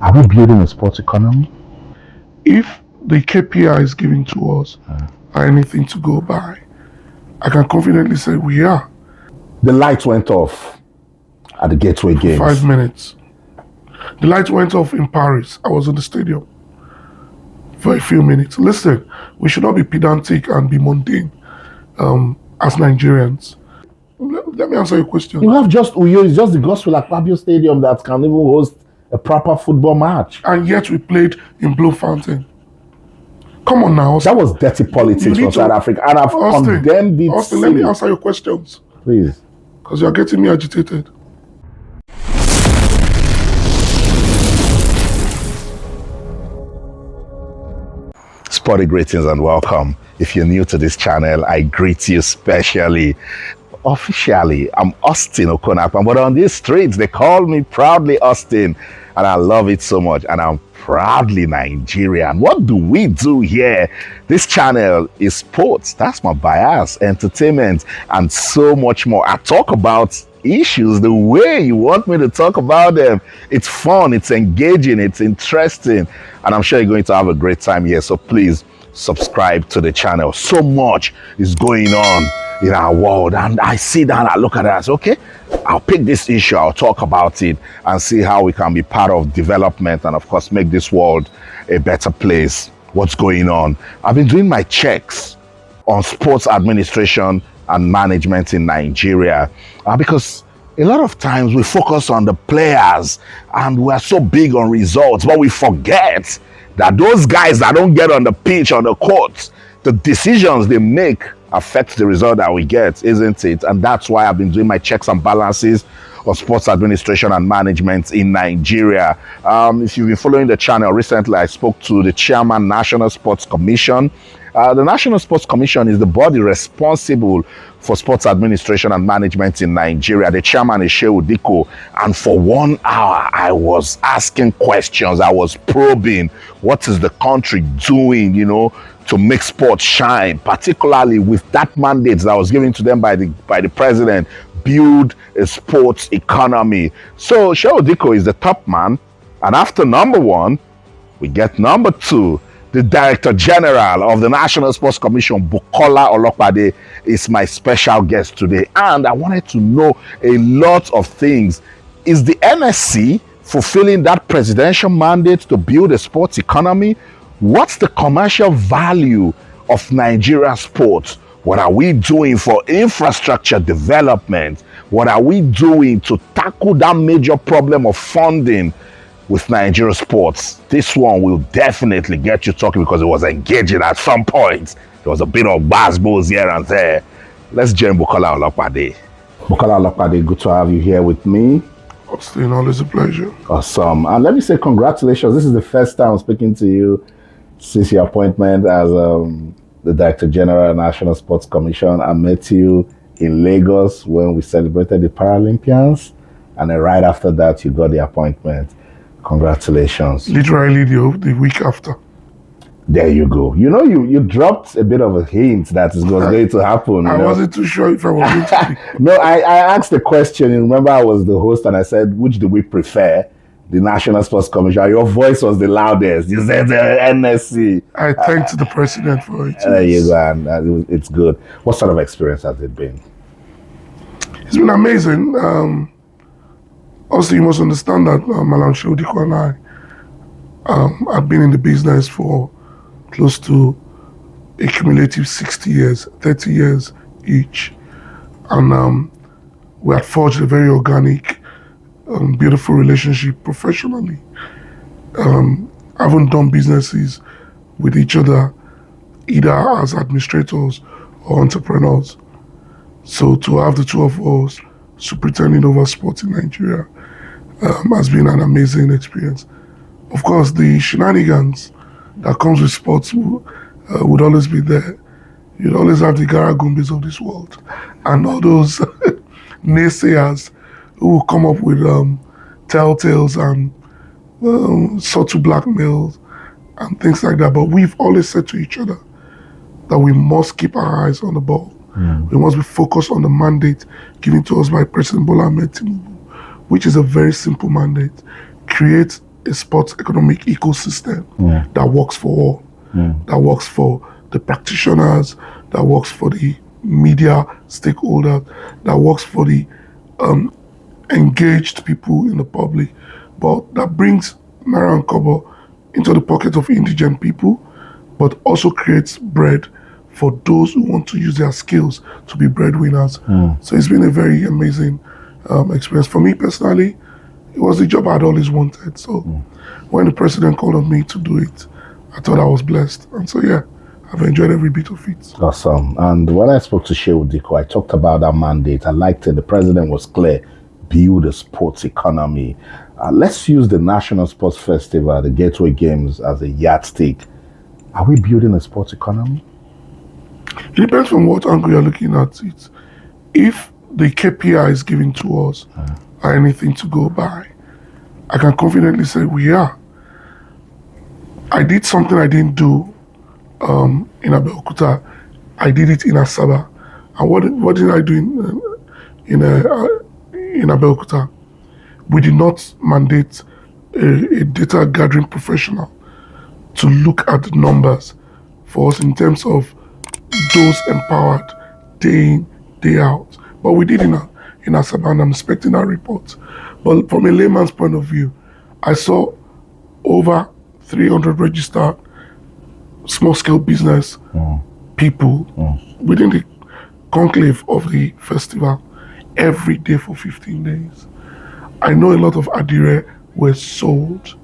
Are we building a sports economy? If the KPI is given to us are anything to go by, I can confidently say we are. The lights went off at the Gateway Games. 5 minutes. The lights went off in Paris. I was in the stadium for a few minutes. Listen, we should not be pedantic and be mundane as Nigerians. Let me answer your question. You have just Uyo, it's just the Gospel Akpabio Stadium that can even host a proper football match. And yet we played in Blue Fountain. Come on now. That was dirty politics from South Africa, and I've condemned it. Austin, let me answer your questions. Please. Because you're getting me agitated. Sporty greetings and welcome. If you're new to this channel, I greet you specially. Officially, I'm Austin OKON-AKPAN, but on these streets, they call me proudly Austin, and I love it so much, and I'm proudly Nigerian. What do we do here? This channel is sports, that's my bias, entertainment, and so much more. I talk about issues the way you want me to talk about them. It's fun, it's engaging, it's interesting, and I'm sure you're going to have a great time here. So please subscribe to the channel. So much is going on in our world, and I sit down, I look at it, I say, okay, I'll pick this issue, I'll talk about it and see how we can be part of development and of course make this world a better place. What's going on? I've been doing my checks on sports administration and management in Nigeria because a lot of times we focus on the players and we're so big on results, but we forget that those guys that don't get on the pitch, on the court, the decisions they make affect the result that we get, isn't it? And that's why I've been doing my checks and balances of sports administration and management in Nigeria. If you've been following the channel, recently I spoke to the chairman, National Sports Commission. The National Sports Commission is the body responsible for sports administration and management in Nigeria. The chairman is Shehu Dikko, and for 1 hour I was asking questions, I was probing what is the country doing, to make sports shine, particularly with that mandate that was given to them by the president, build a sports economy. So Shehu Dikko is the top man, and after number one, we get number two. The Director General of the National Sports Commission, Bukola Olopade, is my special guest today. And I wanted to know a lot of things. Is the NSC fulfilling that presidential mandate to build a sports economy? What's the commercial value of Nigeria sports? What are we doing for infrastructure development? What are we doing to tackle that major problem of funding with Nigeria sports? This one will definitely get you talking because it was engaging at some point. There was a bit of basketballs here and there. Let's join Bukola Olopade. Bukola Olopade, good to have you here with me. Austin, always a pleasure. Awesome. And let me say congratulations. This is the first time I'm speaking to you since your appointment as the Director General of National Sports Commission. I met you in Lagos when we celebrated the Paralympians, and then right after that you got the appointment. Congratulations. Literally the week after. There you go. You dropped a bit of a hint that is going to happen. I wasn't too sure if I was going to be. No, I asked the question. You remember I was the host and I said, which do we prefer? The National Sports Commission. Your voice was the loudest. You said the NSC. I thanked the president for it. There you go, and it's good. What sort of experience has it been? It's been amazing. Also, you must understand that Malam Shehu Dikko and I have been in the business for close to a cumulative 60 years, 30 years each. And we had forged a very organic, beautiful relationship professionally. Haven't done businesses with each other, either as administrators or entrepreneurs. So to have the two of us superintending over sports in Nigeria has been an amazing experience. Of course, the shenanigans that comes with sports would always be there. You'd always have the Garagumbis of this world and all those naysayers who will come up with telltales and subtle blackmails and things like that. But we've always said to each other that we must keep our eyes on the ball. We must be focused on the mandate given to us by President Bola Ahmed Tinubu, which is a very simple mandate. Create a sports economic ecosystem that works for all, that works for the practitioners, that works for the media stakeholders, that works for the engaged people in the public, but that brings naira and kobo into the pocket of indigent people, but also creates bread for those who want to use their skills to be breadwinners. So it's been a very amazing experience. For me personally, it was the job I'd always wanted. So when the president called on me to do it, I thought I was blessed. And so, yeah, I've enjoyed every bit of it. Awesome. And when I spoke to Shehu Dikko, I talked about that mandate. I liked it. The president was clear. Build a sports economy. Let's use the National Sports Festival, the Gateway Games, as a yardstick. Are we building a sports economy? It depends on what angle you're looking at it. If the KPI is given to us are anything to go by, I can confidently say we are. I did something I didn't do in Abeokuta. I did it in Asaba. And what did I do in Abeokuta? We did not mandate a data gathering professional to look at the numbers for us in terms of those empowered day in, day out. But we did in Asaba, and I'm expecting that report. But from a layman's point of view, I saw over 300 registered small-scale business people within the conclave of the festival every day for 15 days. I know a lot of Adire were sold.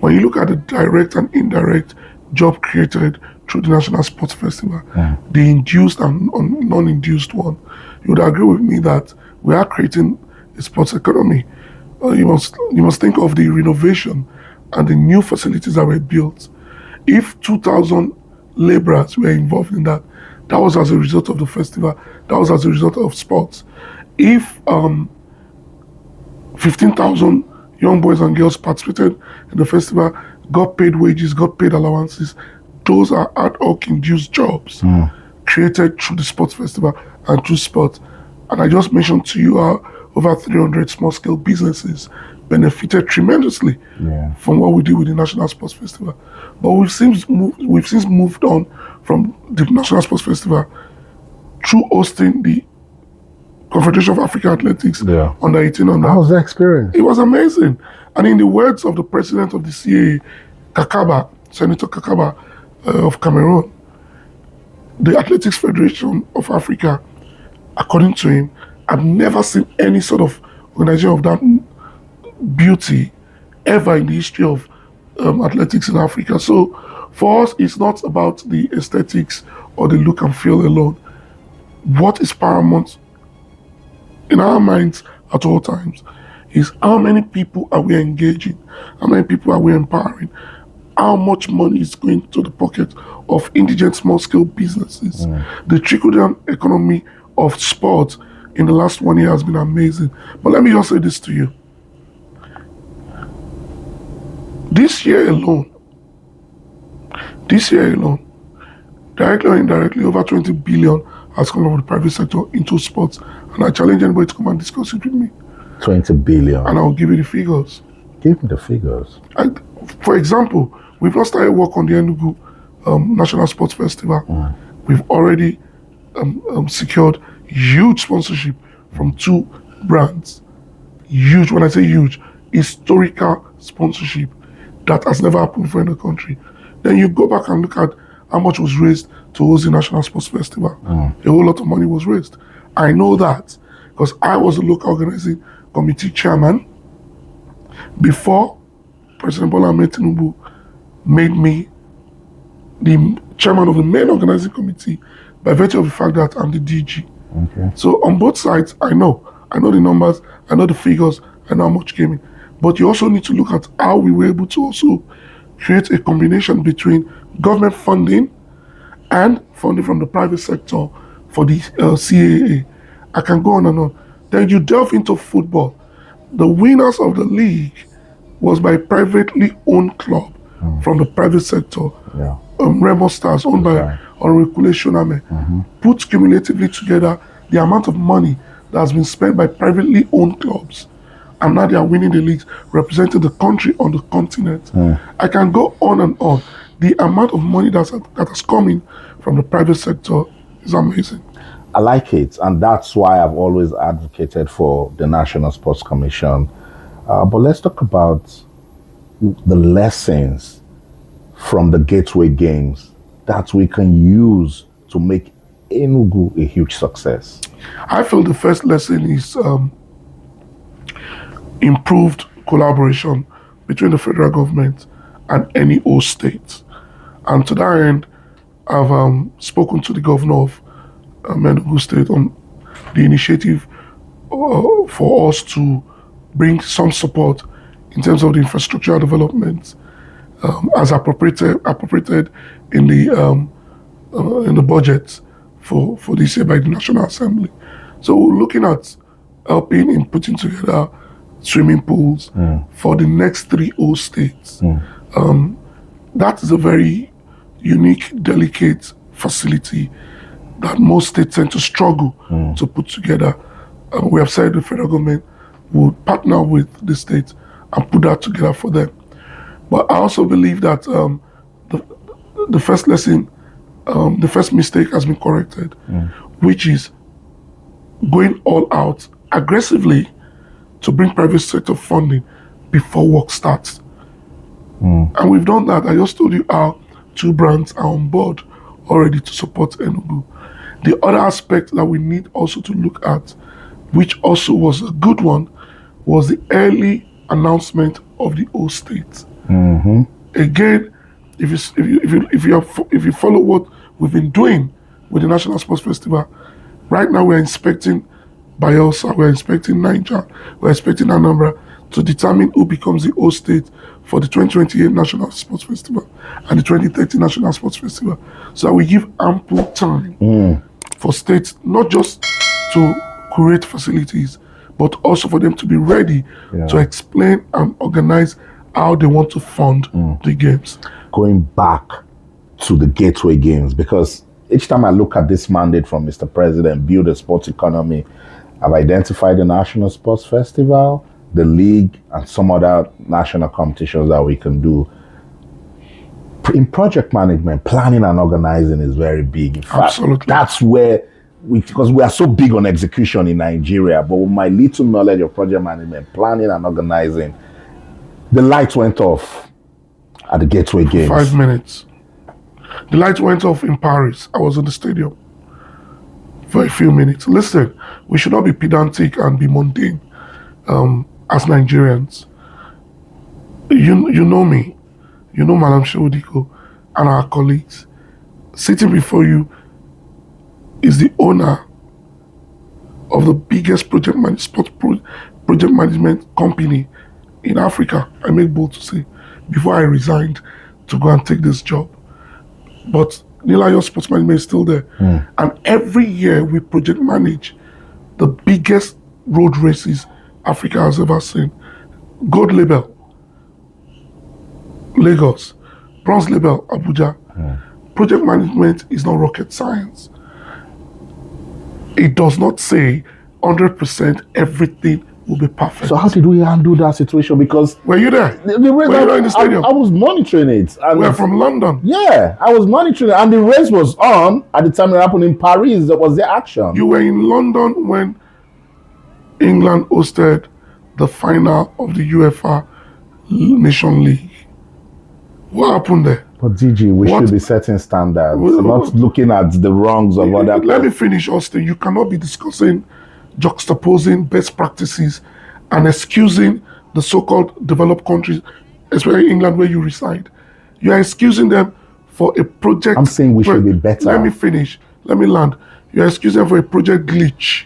When you look at the direct and indirect job created through the National Sports Festival, the induced and non-induced one, you would agree with me that we are creating a sports economy. You must think of the renovation and the new facilities that were built. If 2,000 laborers were involved in that, that was as a result of the festival, that was as a result of sports. If 15,000 young boys and girls participated in the festival, got paid wages, got paid allowances, those are ad hoc induced jobs created through the sports festival and through sport. And I just mentioned to you how over 300 small-scale businesses benefited tremendously from what we did with the National Sports Festival. But we've since moved on from the National Sports Festival through hosting the Confederation of African Athletics under 18 under. How was the experience? It was amazing. And in the words of the president of the CAA, Kakaba, Senator Kakaba of Cameroon, the Athletics Federation of Africa, according to him, I've never seen any sort of organization of that beauty ever in the history of athletics in Africa. So for us, it's not about the aesthetics or the look and feel alone. What is paramount in our minds at all times is how many people are we engaging, how many people are we empowering, how much money is going to the pocket of indigent small-scale businesses. The trickle-down economy of sport in the last 1 year has been amazing. But let me just say this to you. This year alone, directly or indirectly, over 20 billion has come from the private sector into sports. And I challenge anybody to come and discuss it with me. 20 billion. And I'll give you the figures. Give me the figures. For example, we've not started work on the Enugu National Sports Festival. We've already secured huge sponsorship from 2 brands. Huge, when I say huge, historical sponsorship that has never happened before in the country. Then you go back and look at how much was raised to host the National Sports Festival. A whole lot of money was raised. I know that because I was the local organizing committee chairman before President Bola Ahmed Tinubu made me the chairman of the main organizing committee by virtue of the fact that I'm the DG. So on both sides, I know the numbers, I know the figures, I know how much came in. But you also need to look at how we were able to also create a combination between government funding and funding from the private sector for the CAA. I can go on and on. Then you delve into football. The winners of the league was by a privately owned club from the private sector. Remo Stars, owned by Honorable Shoname, put cumulatively together the amount of money that has been spent by privately owned clubs and now they are winning the leagues, representing the country on the continent. I can go on and on. The amount of money that has come in from the private sector is amazing. I like it, and that's why I've always advocated for the National Sports Commission. But let's talk about the lessons from the Gateway Games that we can use to make Enugu a huge success. I feel the first lesson is improved collaboration between the federal government and any host state. And to that end, I've spoken to the governor of Enugu State on the initiative for us to bring some support in terms of the infrastructural development as appropriated in the budget for this year by the National Assembly. So we're looking at helping in putting together swimming pools for the next 3 host states. That is a very unique, delicate facility that most states tend to struggle to put together. We have said the federal government would partner with the states and put that together for them. But I also believe that the first lesson, the first mistake has been corrected, which is going all out aggressively to bring private sector funding before work starts. And we've done that. I just told you how 2 brands are on board already to support Enugu. The other aspect that we need also to look at, which also was a good one, was the early announcement of the host states. Again, if you follow what we've been doing with the National Sports Festival, right now we're inspecting Bayelsa, we're inspecting Niger, we're inspecting Anambra to determine who becomes the host state for the 2028 National Sports Festival and the 2030 National Sports Festival. So we give ample time for states not just to create facilities, but also for them to be ready to explain and organize how they want to fund the games. Going back to the Gateway Games, because each time I look at this mandate from Mr. President, build a sports economy, I've identified the National Sports Festival, the league, and some other national competitions that we can do. In project management, planning and organizing is very big. In fact, Absolutely. That's where because we are so big on execution in Nigeria, but with my little knowledge of project management, planning and organizing, the lights went off at the Gateway Games. 5 minutes. The lights went off in Paris. I was in the stadium for a few minutes. Listen, we should not be pedantic and be mundane as Nigerians. You know me. You know Madam Shehu Dikko and our colleagues. Sitting before you is the owner of the biggest sports project management company in Africa. I make bold to say, before I resigned to go and take this job. But Nilayo Sports Management is still there. And every year we project manage the biggest road races Africa has ever seen. Gold label, Lagos. Bronze label, Abuja. Project management is not rocket science. It does not say 100% everything will be perfect. So how did we handle that situation? Because were you there? the race, Were you in the stadium? I was monitoring it. And we're from London. Yeah, I was monitoring it, and the race was on at the time it happened in Paris. That was the action. You were in London when England hosted the final of the UEFA Nation League. What happened there? But DG, we should be setting standards, not looking at the wrongs of other. Let me finish, Austin. You cannot be discussing, juxtaposing best practices and excusing the so-called developed countries, especially England where you reside. You are excusing them for a project. I'm saying we should be better. Let me finish. Let me land. You are excusing them for a project glitch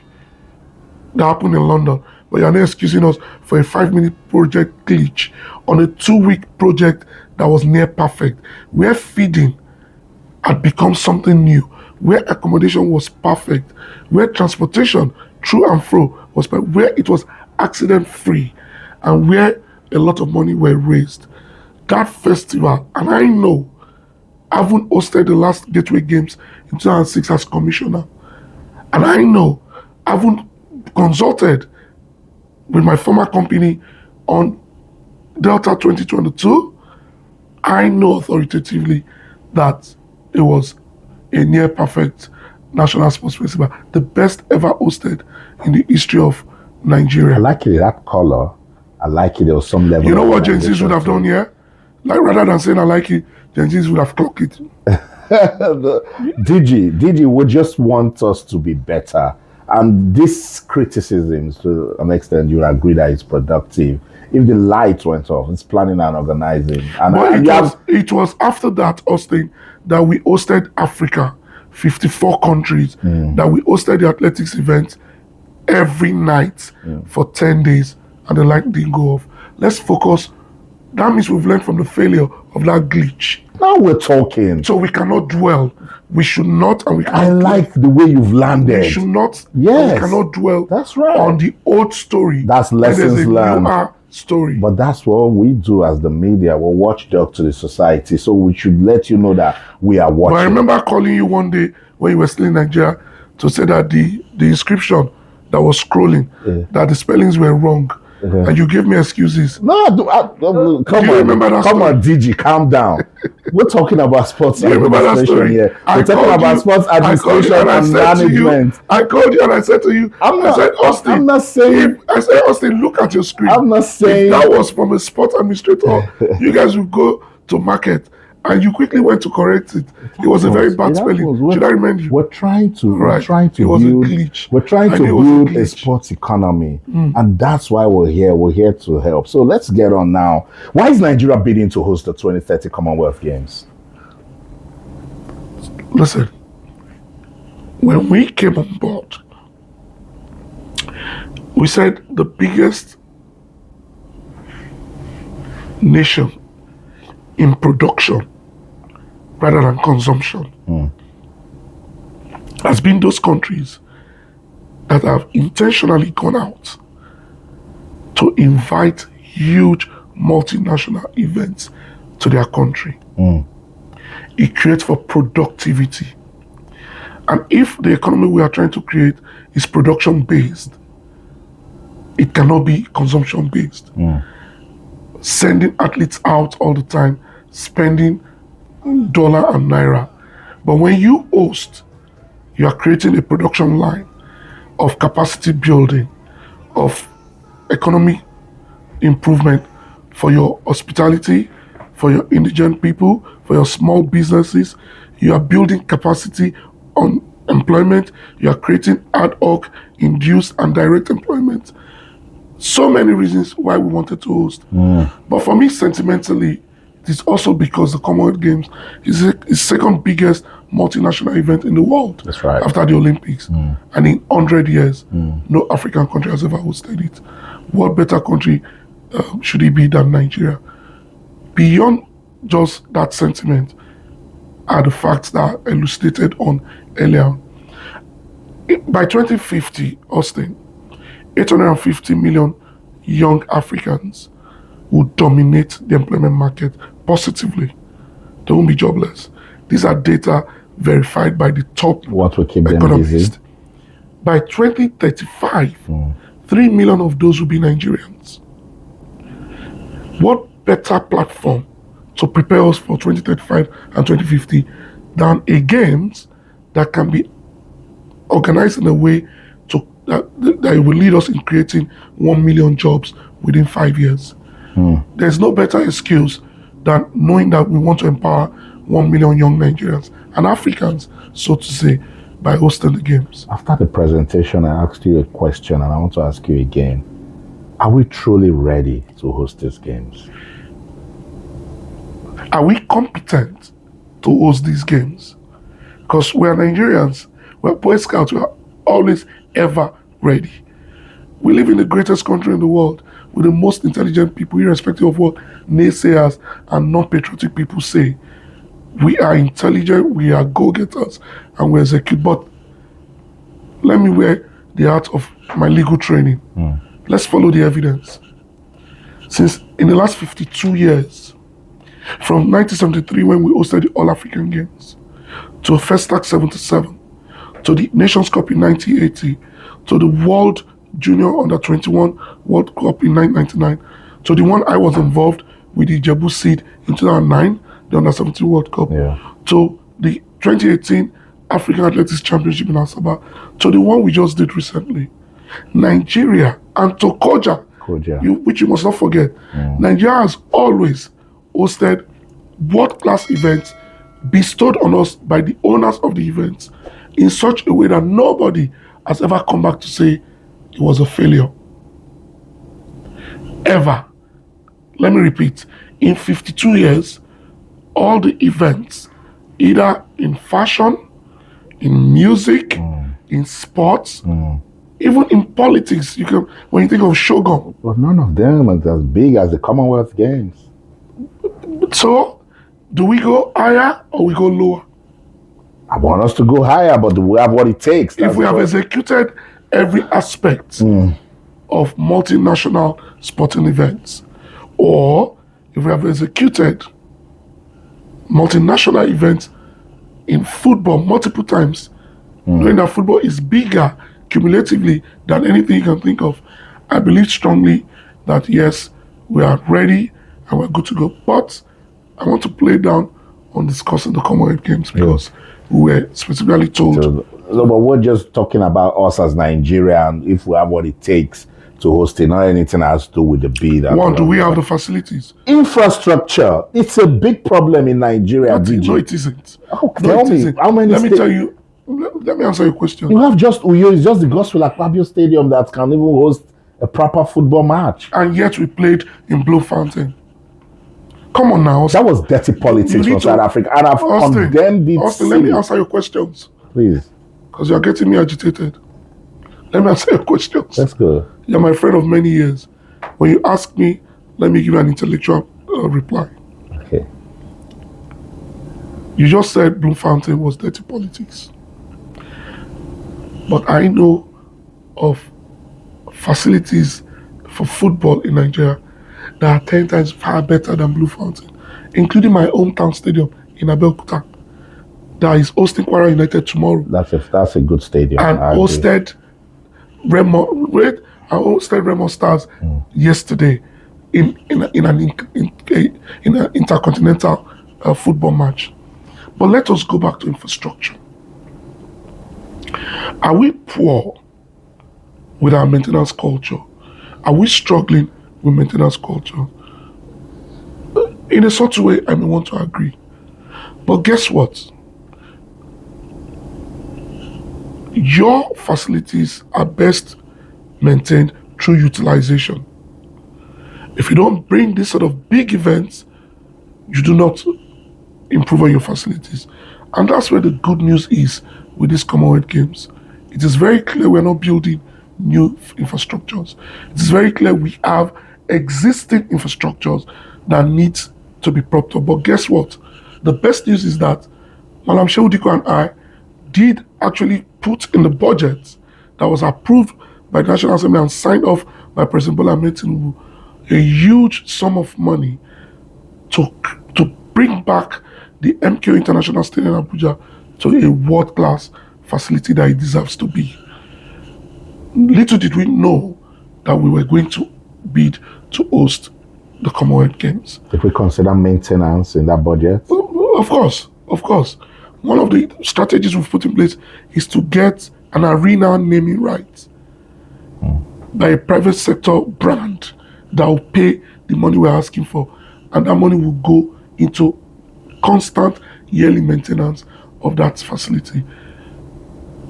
that happened in London. But you are not excusing us for a 5-minute project glitch on a 2-week project that was near perfect, where feeding had become something new, where accommodation was perfect, where transportation through and fro was perfect, where it was accident free, and where a lot of money were raised. That festival, and I know, I haven't hosted the last Gateway Games in 2006 as commissioner, and I know, I haven't consulted with my former company on Delta 2022, I know authoritatively that it was a near perfect national sports festival, the best ever hosted in the history of Nigeria. I like it, that color. I like it. There was some level. You know of what Gen Zs would have organization done here? Like, rather than saying I like it, Gen Zs would have clocked it. DG would just want us to be better. And this criticism, to an extent, you'll agree that it's productive. If the light went off, it's planning and organizing. And But it was after that, Austin, that we hosted Africa, 54 countries, that we hosted the athletics event every night for 10 days, and the light didn't go off. Let's focus. That means we've learned from the failure of that glitch. Now we're talking. So we cannot dwell. We should not, and we cannot. I like the way you've landed. We should not. Yes. We cannot dwell. That's right. On the old story. That's lessons learned. Newer story. But that's what we do as the media. We're watchdog to the society. So we should let you know that we are watching. But I remember calling you one day when you were still in Nigeria to say that the inscription that was scrolling, that the spellings were wrong. And you gave me excuses. No, come on, DG, calm down. We're talking about sports administration here. We're talking about sports administration and management. I called you and I said to you, Austin, I'm not saying. I said, Austin, look at your screen. I'm not saying. If that was from a sports administrator, you guys would go to market. And you quickly went to correct it. It was a very bad spelling. Should I remind you? We're trying to build a sports economy, and that's why we're here. We're here to help. So let's get on now. Why is Nigeria bidding to host the 2030 Commonwealth Games? Listen, when we came on board, we said the biggest nation in production rather than consumption has been those countries that have intentionally gone out to invite huge multinational events to their country. It creates for productivity. And if the economy we are trying to create is production based, it cannot be consumption based. Sending athletes out all the time, spending dollar and naira. But when you host, you are creating a production line of capacity building, of economic improvement for your hospitality, for your indigent people, for your small businesses. You are building capacity on employment. You are creating ad hoc, induced and direct employment. So many reasons why we wanted to host. But for me, sentimentally, it is also because the Commonwealth Games is the second biggest multinational event in the world. That's right. After the Olympics. And in 100 years, no African country has ever hosted it. What better country should it be than Nigeria? Beyond just that sentiment are the facts that I elucidated on earlier. By 2050, Austin, 850 million young Africans will dominate the employment market positively. They won't be jobless. These are data verified by the top economists. By 2035, 3 million of those will be Nigerians. What better platform to prepare us for 2035 and 2050 than a games that can be organized in a way that it will lead us in creating 1 million jobs within 5 years. There's no better excuse than knowing that we want to empower 1 million young Nigerians and Africans, so to say, by hosting the games. After the presentation, I asked you a question and I want to ask you again. Are we truly ready to host these games? Are we competent to host these games? Because we are Nigerians, we're Boy Scouts, we are always ever ready. We live in the greatest country in the world with the most intelligent people, irrespective of what naysayers and non-patriotic people say. We are intelligent, we are go-getters, and we execute. But let me wear the hat of my legal training. Let's follow the evidence. Since in the last 52 years, from 1973 when we hosted the All-African Games, to Festac 77, to the Nations Cup in 1980, to the World Junior Under 21 World Cup in 1999 to the one I was involved with the Jebu seed in 2009, the Under 17 World Cup, to the 2018 African Athletics Championship in Asaba, to the one we just did recently. Nigeria and to Koja, which you must not forget, Nigeria has always hosted world-class events bestowed on us by the owners of the events in such a way that nobody has ever come back to say it was a failure. Ever. Let me repeat, in 52 years, all the events, either in fashion, in music, in sports, even in politics, when you think of Shogun. But none of them are as big as the Commonwealth Games. So, do we go higher or we go lower? I want us to go higher, but do we have what it takes? If we have executed every aspect of multinational sporting events, or if we have executed multinational events in football multiple times, knowing that football is bigger cumulatively than anything you can think of, I believe strongly that yes, we are ready and we're good to go. But I want to play down on discussing the Commonwealth Games because we were specifically told. So, but we're just talking about us as Nigeria and if we have what it takes to host it, not anything has to do with the bid. One, do we have the facilities? Infrastructure. It's a big problem in Nigeria. No, it isn't. Oh, tell me, how many Let me tell you, let me answer your question. You have just Uyo, it's just the Gospel Akpabio Stadium that can even host a proper football match. And yet we played in Blue Fountain. Come on now. That was dirty politics from South Africa. And I've condemned it. Austin, let me answer your questions. Please. Because you're getting me agitated. Let me answer your questions. Let's go. You're my friend of many years. When you ask me, let me give you an intellectual reply. Okay. You just said Blue Fountain was dirty politics. But I know of facilities for football in Nigeria that are 10 times far better than Blue Fountain, including my hometown stadium in Abeokuta that is hosting Kwara United tomorrow. That's a good stadium. And hosted Remo Stars yesterday in an intercontinental football match. But let us go back to infrastructure. Are we poor with our maintenance culture? Are we struggling with maintenance culture? In a sort of way, I may want to agree. But guess what? Your facilities are best maintained through utilization. If you don't bring this sort of big events, you do not improve on your facilities. And that's where the good news is with these Commonwealth Games. It is very clear we're not building new infrastructures. It is very clear we have existing infrastructures that need to be propped up. But guess what? The best news is that Madam Shehu Dikko and I did actually put in the budget that was approved by the National Assembly and signed off by President Bola Ahmed Tinubu a huge sum of money to bring back the MKO International Stadium in Abuja to a world-class facility that it deserves to be. Little did we know that we were going to bid to host the Commonwealth Games. If we consider maintenance in that budget? Of course. One of the strategies we've put in place is to get an arena naming right by a private sector brand that will pay the money we're asking for, and that money will go into constant yearly maintenance of that facility.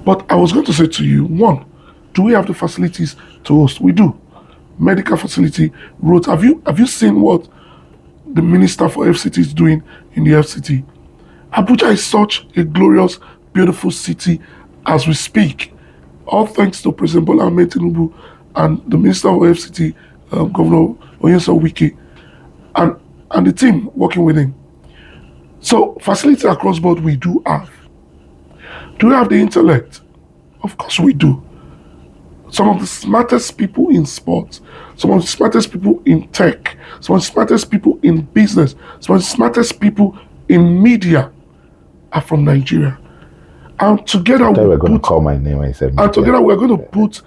But I was going to say to you, one, do we have the facilities to host? We do. Medical facility, roads. Have you seen what the Minister for FCT is doing in the FCT? Abuja is such a glorious, beautiful city as we speak. All thanks to President Bola Ahmed Tinubu and the Minister of FCT, Governor Onyeso Wike, and the team working with him. So facilities across board we do have. Do we have the intellect? Of course we do. Some of the smartest people in sports, some of the smartest people in tech, some of the smartest people in business, some of the smartest people in media are from Nigeria. And together we're going to call my name. I said, and together we're going to put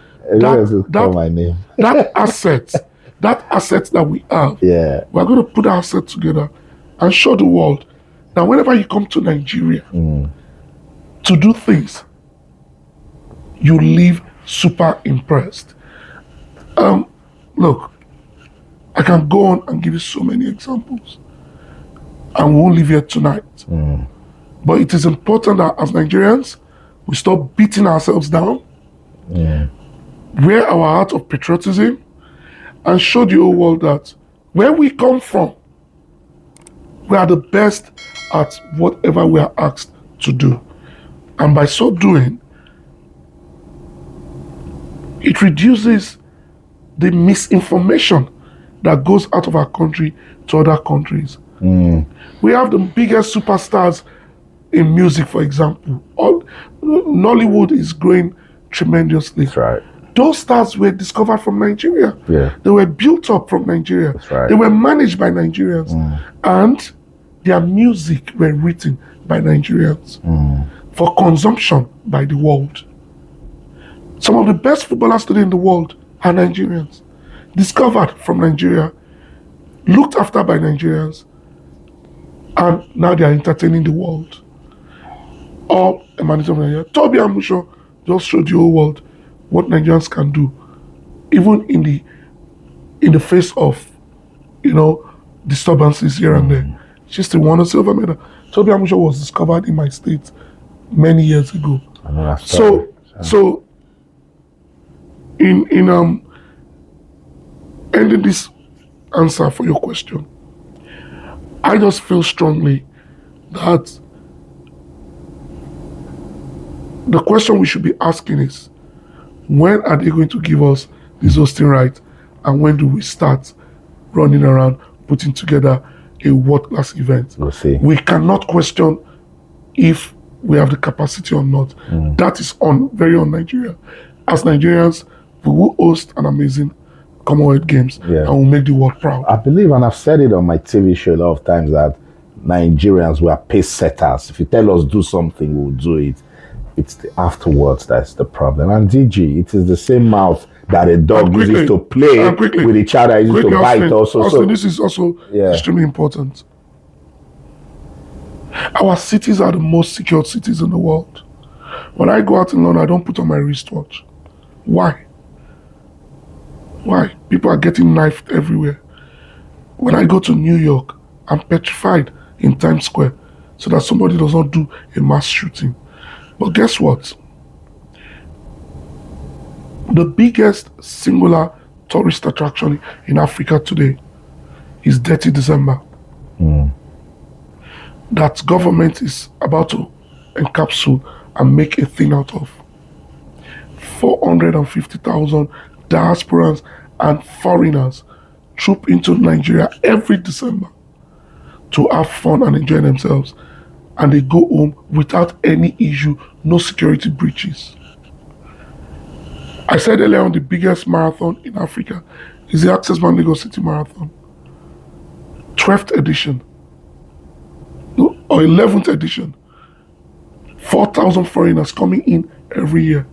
Call my name. that asset that we have, Yeah. we're going to put our asset together and show the world that whenever you come to Nigeria to do things, you leave super impressed. Look, I can go on and give you so many examples, and we won't leave here tonight. But it is important that as Nigerians, we stop beating ourselves down, wear our heart of patriotism, and show the whole world that where we come from, we are the best at whatever we are asked to do. And by so doing, it reduces the misinformation that goes out of our country to other countries. We have the biggest superstars in music, for example. Nollywood is growing tremendously. That's right. Those stars were discovered from Nigeria. Yeah. They were built up from Nigeria. That's right. They were managed by Nigerians. And their music were written by Nigerians for consumption by the world. Some of the best footballers today in the world are Nigerians. Discovered from Nigeria, looked after by Nigerians, and now they are entertaining the world. All emanating from Nigeria. Toby Amusho just showed the whole world what Nigerians can do, even in the face of, disturbances here and there. She still won a silver medal. Toby Amusho was discovered in my state many years ago. I know that So in ending this answer for your question, I just feel strongly that the question we should be asking is, when are they going to give us this hosting right, and when do we start running around putting together a world-class event? We'll see. We cannot question if we have the capacity or not. That is very on Nigeria. As Nigerians, we will host an amazing Commonwealth Games and we'll make the world proud. I believe, and I've said it on my TV show a lot of times, that Nigerians were pace setters. If you tell us do something, we'll do it. It's the afterwards that's the problem. And DG, it is the same mouth that a dog uses to play with each other, uses to bite also. Austin, this is also extremely important. Our cities are the most secured cities in the world. When I go out in London, I don't put on my wristwatch. Why? Why? People are getting knifed everywhere. When I go to New York, I'm petrified in Times Square so that somebody does not do a mass shooting. But guess what? The biggest singular tourist attraction in Africa today is Dirty December. That government is about to encapsule and make a thing out of. 450,000 diasporans and foreigners troop into Nigeria every December to have fun and enjoy themselves. And they go home without any issue, no security breaches. I said earlier on, the biggest marathon in Africa is the Access Bank Lagos City Marathon. 12th edition. Or 11th edition. 4,000 foreigners coming in every year.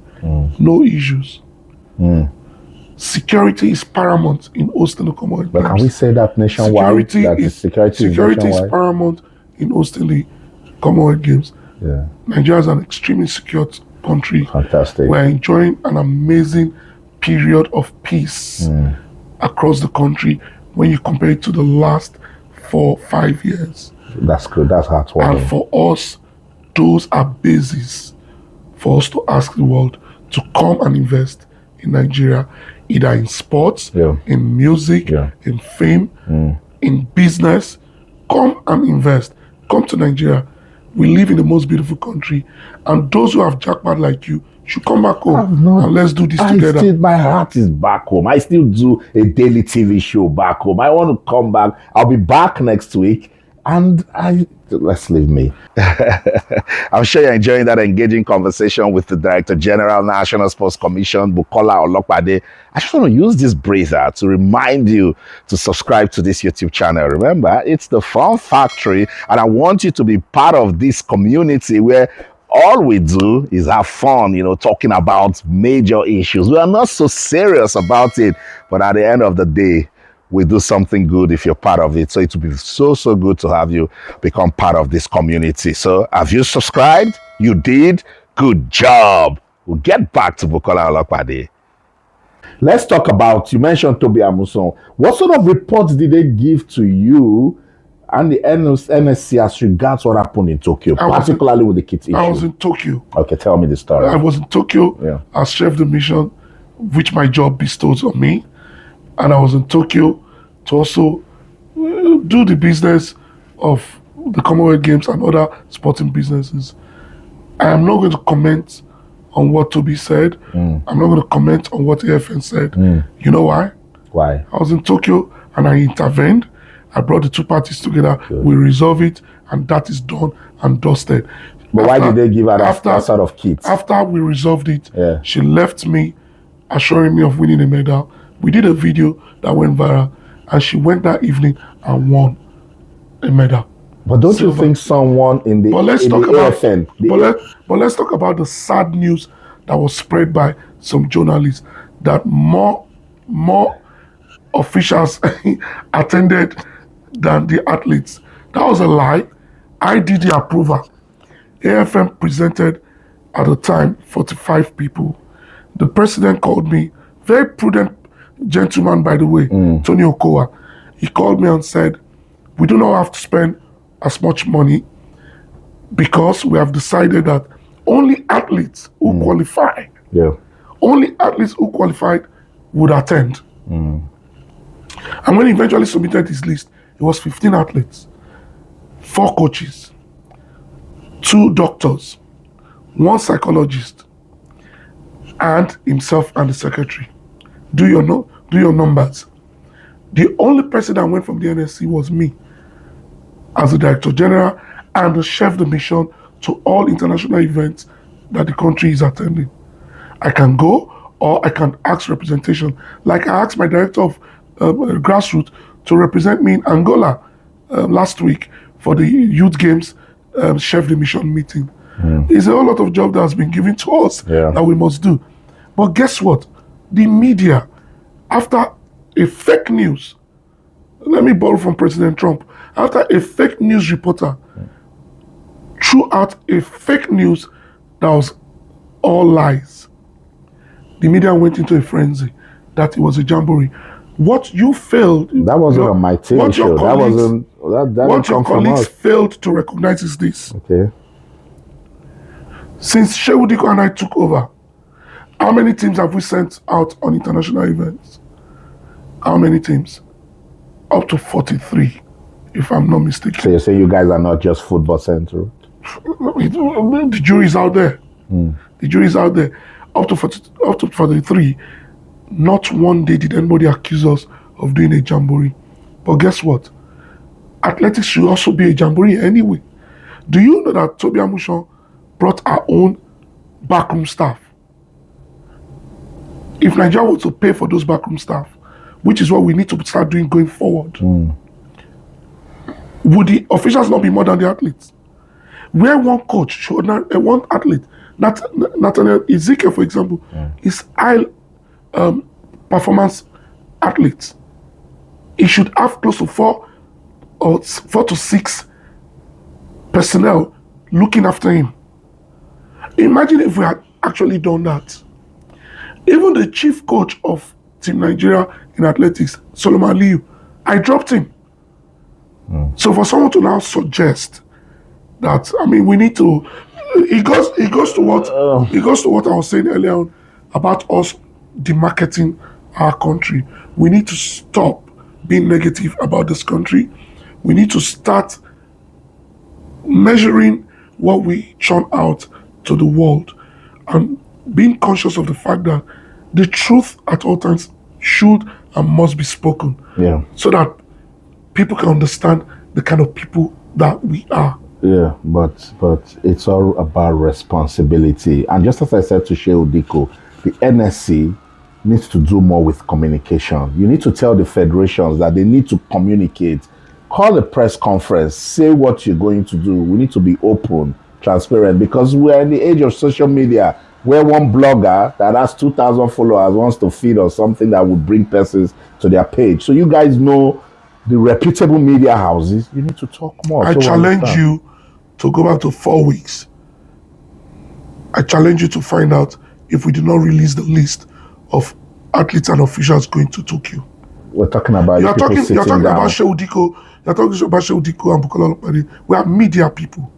No issues. Security is paramount in hosting the Commonwealth Games. But can we say that nationwide? Security is paramount in hosting the Commonwealth Games. Nigeria is an extremely secure country. Fantastic. We're enjoying an amazing period of peace across the country when you compare it to the last 4-5 years. That's good. That's heartwarming. And for us, those are bases for us to ask the world to come and invest in Nigeria, either in sports, in music, in fame, in business. Come and invest. Come to Nigeria. We live in the most beautiful country, and those who have jackpot like you should come back home and let's do this together. My heart is back home. I still do a daily TV show back home. I want to come back. I'll be back next week, and let's leave me. I'm sure you're enjoying that engaging conversation with the Director General, National Sports Commission, Bukola Olopade. I just want to use this breather to remind you to subscribe to this YouTube channel. Remember, it's the Fun Factory, and I want you to be part of this community where all we do is have fun, talking about major issues. We are not so serious about it, but at the end of the day, we do something good if you're part of it. So it would be so, so good to have you become part of this community. So have you subscribed? You did? Good job. We'll get back to Bukola Olopade. Let's talk about, you mentioned Toby Amuson. What sort of reports did they give to you and the NSC as regards what happened in Tokyo, particularly with the kit issue? I was in Tokyo. Okay, tell me the story. I was in Tokyo as chef de mission, which my job bestows on me. And I was in Tokyo to also do the business of the Commonwealth Games and other sporting businesses. I am not going to comment on what Toby said. I'm not going to comment on what AFN said. You know why? Why? I was in Tokyo and I intervened. I brought the two parties together. Good. We resolve it, and that is done and dusted. But why did they give her that sort of kit? After we resolved it, she left me assuring me of winning a medal. We did a video that went viral, and she went that evening and won a medal. But don't you think someone in the AFN... But let's talk about the sad news that was spread by some journalists that more officials attended than the athletes. That was a lie. I did the approval. AFN presented at the time 45 people. The president called me, very prudent gentleman, by the way, Tony Okowa. He called me and said, we do not have to spend as much money because we have decided that only athletes who qualify, only athletes who qualified would attend. And when he eventually submitted his list, it was 15 athletes, 4 coaches, 2 doctors, 1 psychologist, and himself and the secretary. Do your numbers. The only person that went from the NSC was me as the Director General and the chef de mission to all international events that the country is attending. I can go or I can ask representation. Like I asked my director of grassroots to represent me in Angola last week for the Youth Games chef de mission meeting. It's a whole lot of job that has been given to us that we must do. But guess what? The media, after a fake news, let me borrow from President Trump, after a fake news reporter threw out a fake news that was all lies, the media went into a frenzy that it was a jamboree. What you failed... That wasn't on my TV show. That wasn't... What your colleagues failed to recognize is this. Okay. Since Shehu Dikko and I took over, how many teams have we sent out on international events? How many teams? Up to 43, if I'm not mistaken. So you say you guys are not just football central? The jury is out there. The jury is out there. Up to 43, not one day did anybody accuse us of doing a jamboree. But guess what? Athletics should also be a jamboree anyway. Do you know that Toby Amuson brought our own backroom staff? If Nigeria were to pay for those backroom staff, which is what we need to start doing going forward, would the officials not be more than the athletes? Where one coach should not, one athlete, Nathaniel Ezekiel, for example, is high performance athletes. He should have close to 4 to 6 personnel looking after him. Imagine if we had actually done that. Even the chief coach of Team Nigeria in athletics, Solomon Liu, I dropped him. So for someone to now suggest that, I mean, we need to, it goes to what I was saying earlier on about us demarketing our country. We need to stop being negative about this country. We need to start measuring what we churn out to the world and being conscious of the fact that the truth at all times should and must be spoken, so that people can understand the kind of people that we are. Yeah, but it's all about responsibility. And just as I said to Shehu Dikko, the NSC needs to do more with communication. You need to tell the federations that they need to communicate. Call a press conference, say what you're going to do. We need to be open. transparent, because we're in the age of social media where one blogger that has 2,000 followers wants to feed us something that would bring persons to their page. So you guys know the reputable media houses. You need to talk more. I so we challenge understand. you to go back to 4 weeks. I challenge you to find out if we did not release the list of athletes and officials going to Tokyo. We're talking about You're people talking sitting down. about Shehu Dikko. You're talking about Shehu Dikko and Bukola Olopade. We are media people.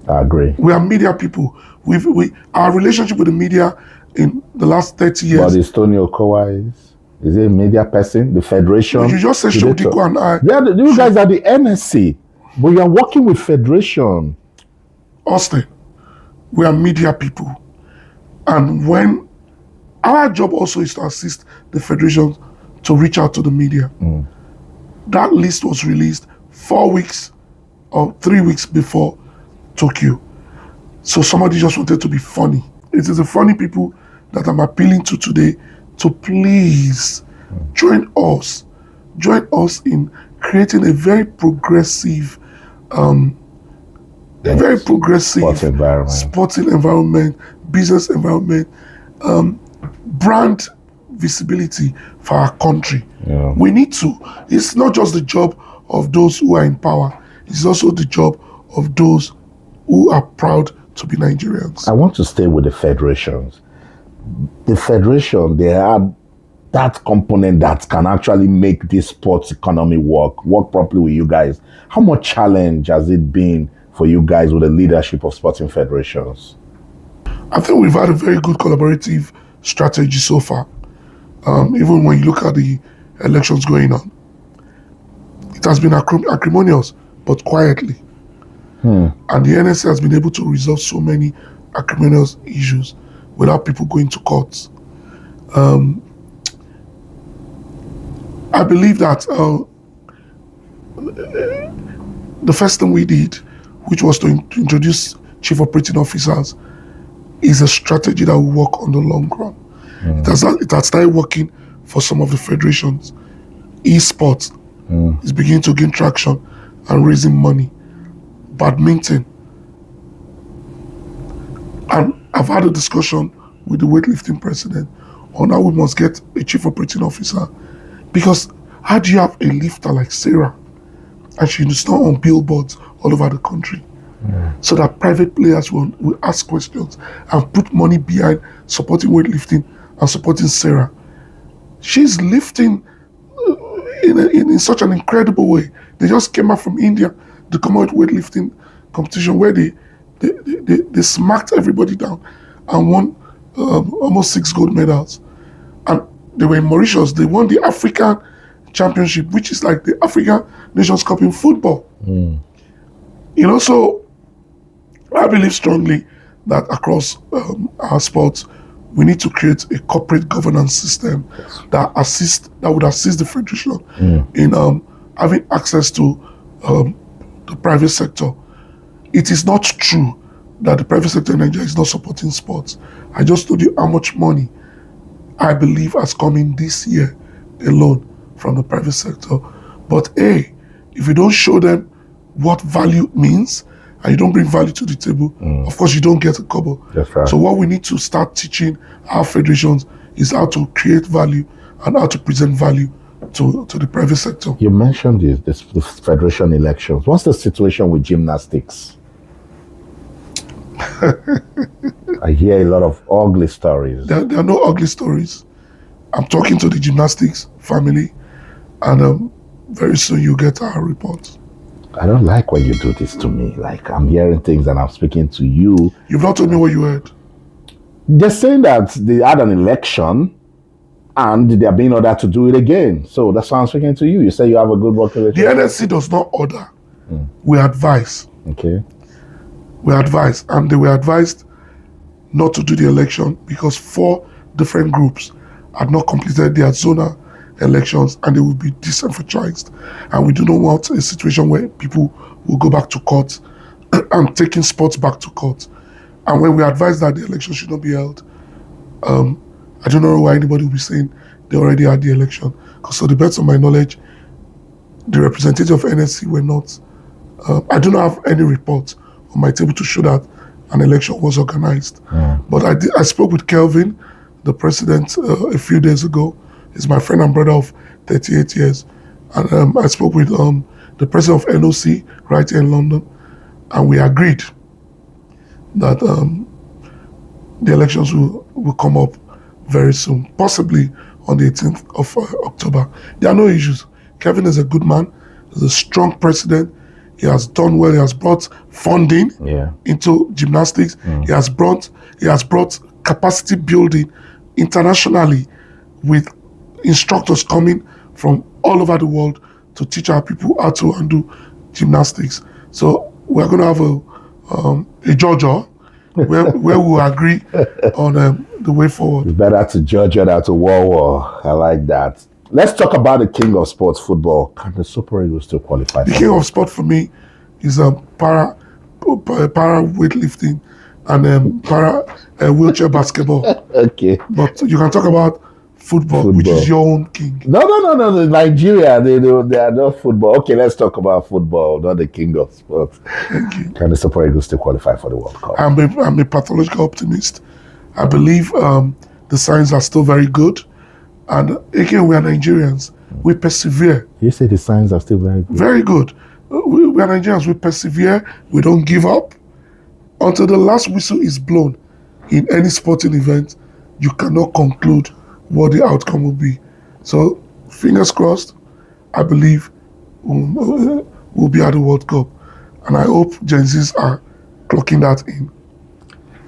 I agree. We are media people. Our relationship with the media in the last 30 years. But is Tony Okowa is he a media person? The federation? You just said Shehu Dikko and I. Yeah, you guys are the NSC, but you are working with federation. Austin, we are media people. And when our job also is to assist the federation to reach out to the media. That list was released 4 weeks or 3 weeks before Tokyo. So somebody just wanted to be funny. It is the funny people that I'm appealing to today to please join us in creating a very progressive sporting environment, business environment, brand visibility for our country. Yeah. We need to. It's not just the job of those who are in power. It's also the job of those who are proud to be Nigerians. I want to stay with the federations. The federation, they have that component that can actually make this sports economy work properly with you guys. How much challenge has it been for you guys with the leadership of sporting federations? I think we've had a very good collaborative strategy so far. Even when you look at the elections going on, it has been acrimonious, but quietly. And the NSC has been able to resolve so many acrimonious issues without people going to courts. I believe that the first thing we did, which was to introduce chief operating officers, is a strategy that will work on the long run. It has started working for some of the federations. Esports is beginning to gain traction and raising money. Badminton. And I've had a discussion with the weightlifting president on how we must get a chief operating officer. Because how do you have a lifter like Sarah and she is not on billboards all over the country? So that private players will ask questions and put money behind supporting weightlifting and supporting Sarah. She's lifting in such an incredible way. They just came out from India, the Commonwealth weightlifting competition, where they smacked everybody down and won almost 6 gold medals. And they were in Mauritius. They won the African Championship, which is like the African Nations Cup in football. So I believe strongly that across our sports, we need to create a corporate governance system that would assist the federation in having access to the private sector. It is not true that the private sector in Nigeria is not supporting sports. I just told you how much money I believe has come in this year alone from the private sector. But if you don't show them what value means, and you don't bring value to the table, of course you don't get a kobo. That's right. So what we need to start teaching our federations is how to create value and how to present value to the private sector. You mentioned the federation elections. What's the situation with gymnastics? I hear a lot of ugly stories. There are no ugly stories. I'm talking to the gymnastics family, and very soon you'll get our report. I don't like when you do this to me. Like, I'm hearing things and I'm speaking to you. You've not told me what you heard. They're saying that they had an election and they're being ordered to do it again. So that's why I'm speaking to you. You say you have a good working relationship. The NSC does not order. We advise. Okay. We advise. And they were advised not to do the election because 4 different groups had not completed their zonal elections and they will be disenfranchised. And we do not want a situation where people will go back to court and taking sports back to court. And when we advise that the election should not be held, I don't know why anybody will be saying they already had the election. Because to the best of my knowledge, the representative of NSC were not, I do not have any report on my table to show that an election was organized. But I spoke with Kelvin, the president, a few days ago. He's my friend and brother of 38 years. And I spoke with the president of NOC right here in London, and we agreed that the elections will come up very soon, possibly on the 18th of October. There are no issues. Kevin is a good man. He's a strong president. He has done well. He has brought funding into gymnastics. He has brought capacity building internationally, with instructors coming from all over the world to teach our people how to undo gymnastics. So we're going to have a Georgia where we'll agree on the way forward. It's better to Georgia than to War. I like that. Let's talk about the king of sports, football. Can the Super Eagles still qualify? The king of sport for me is para weightlifting and para wheelchair basketball. Okay. But you can talk about football, which is your own king. No. Nigeria, they are not football. Okay, let's talk about football, not the king of sports. Thank you. Can the Super Eagles still qualify for the World Cup? I'm a pathological optimist. I believe the signs are still very good. And again, we are Nigerians. We persevere. You say the signs are still very good? Very good. We are Nigerians. We persevere. We don't give up. Until the last whistle is blown in any sporting event, you cannot conclude what the outcome will be. So, fingers crossed, I believe we'll be at the World Cup. And I hope Gen Zs are clocking that in.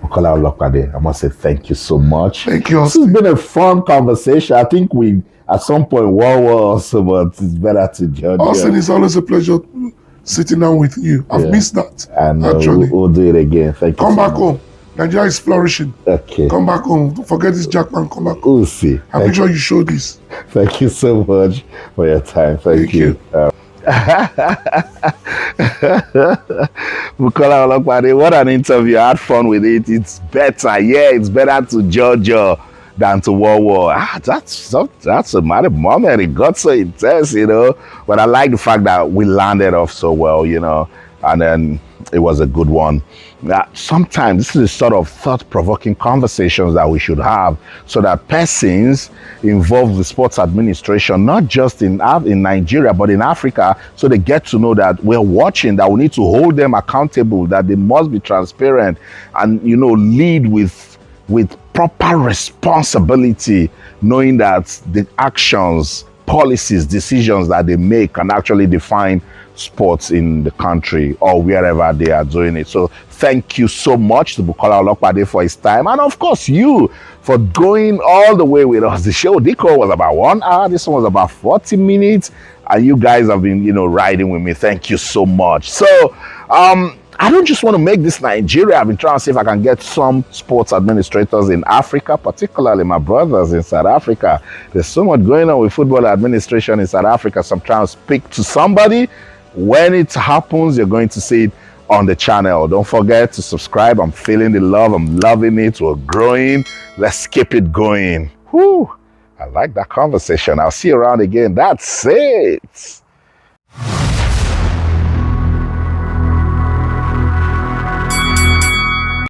Bukola Olopade, I must say thank you so much. Thank you, Austin. This has been a fun conversation. I think we, at some point, war also, but it's better to judge. Austin, it's always a pleasure sitting down with you. I've missed that. And we'll do it again. Thank you. Come back home. Nigeria is flourishing. Okay. Come back home. Forget this jackman. Come back home. We'll see. And make sure you show this. Thank you so much for your time. Thank you. Bukola Olopade, what an interview. I had fun with it. It's better. Yeah, it's better to Georgia than to war. That's a mad moment. It got so intense, But I like the fact that we landed off so well, and then it was a good one. Sometimes this is the sort of thought-provoking conversations that we should have, so that persons involved with sports administration, not just in Nigeria, but in Africa, so they get to know that we're watching, that we need to hold them accountable, that they must be transparent and, lead with proper responsibility, knowing that the actions, policies, decisions that they make can actually define sports in the country or wherever they are doing it. So thank you so much to Bukola Olopade for his time, and of course you for going all the way with us. The Shehu Dikko was about 1 hour, this one was about 40 minutes, and you guys have been riding with me. Thank you so much. So I don't just want to make this Nigeria. I've been trying to see if I can get some sports administrators in Africa, particularly my brothers in South Africa. There's so much going on with football administration in South Africa, so I'm trying to speak to somebody. When it happens, you're going to see it on the channel. Don't forget to subscribe. I'm feeling the love. I'm loving it. We're growing. Let's keep it going. Whew. I like that conversation. I'll see you around again. That's it.